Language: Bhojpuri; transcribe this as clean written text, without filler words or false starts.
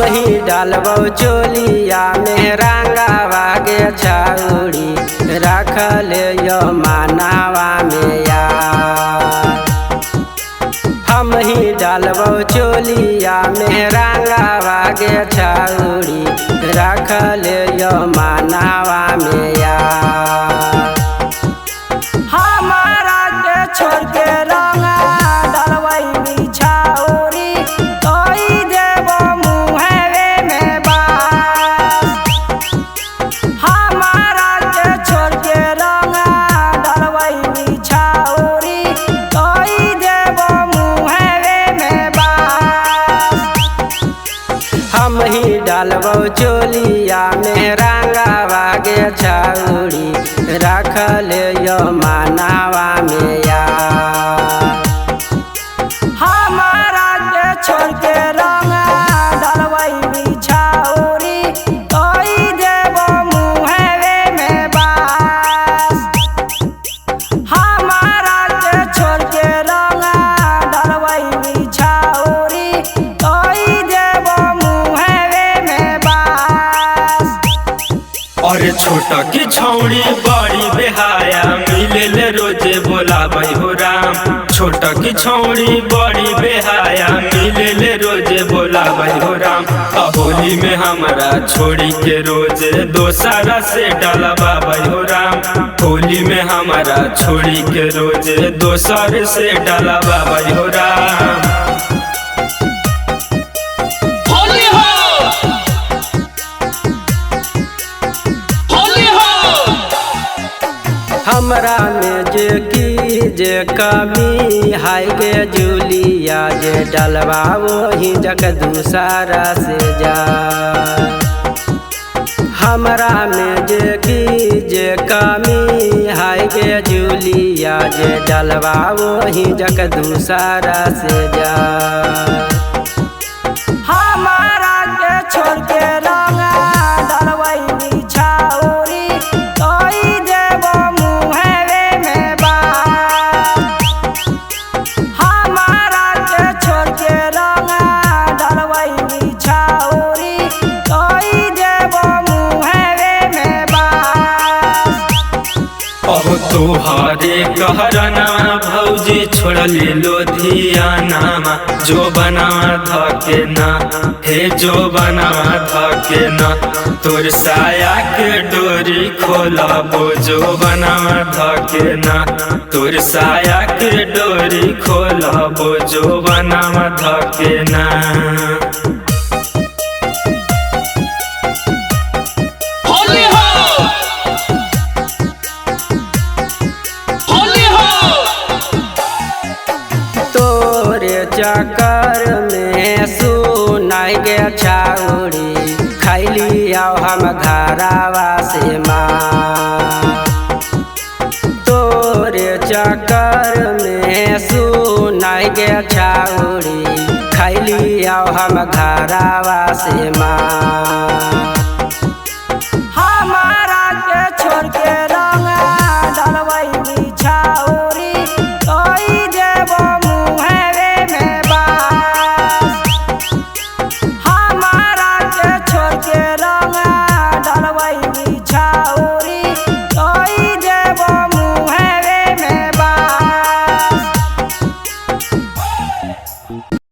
ही डालबो चोलिया में रंगावा गे छौरी रख ले यो मानावा में यार। हम ही डालबो चोलिया में रंगावा गे छौरी रख ले यो मानावा में यार। हमारा के छोड़ के रंगा डालबई छौरी तोई देबो मुहवे में बास। हमारा के छोड़ के रंगा डालबई छौरी तोई देबो मुहवे में बास। हम ही डालबो चोलिया में रंगावा गे छौरी रख ले यो मानावा में यार। हमारा के छोड़ के रंगा डालबई छौरी तोई देबो मुहवे में बास। हमारा के छोड़ के रंगा डालबई छौरी तोई देबो मुहवे में बास। और छोटा की छौड़ी बड़ी बेहाया मिले रोजे बोलाबई हो राम। छोटा की छौड़ी बड़ी बेहाया मिले रोजे बोलाबई हो राम। होली में हमारा छोड़ी के रोजे दोसरा से डलवाबई हो राम। होली में हमारा छोड़ी के रोजे दोसर से डलवाबई हो राम। हमरा में जे कमी हाय गे जूलिया जे डलवा वही जग दूसरा से जा। हमरा में जे कमी हाय गे जूलिया जे डलवा वही जग दूसरा से जा। हमारा के छोड़ के रंगा डालबई छौरी तोई देबो मुहवे में बास। हमारा के छोड़ के रंगा डालबई छौरी तोई देबो मुहवे में बास। अहो तोहारे कहरना भौजी छोड़ली लोधियानामा जो बना धके ना हे जो बना धके ना। तोर साया के डोरी खोलबो जो बना धके ना। तोर साया के डोरी खोलबो जो बना धके ना। चक्कर में सुनाई गे छौरी खैली आओ हम घरावा से माँ। तोरे चक्कर में सुनाई गे छौरी खैली आओ हम घरावा से माँ।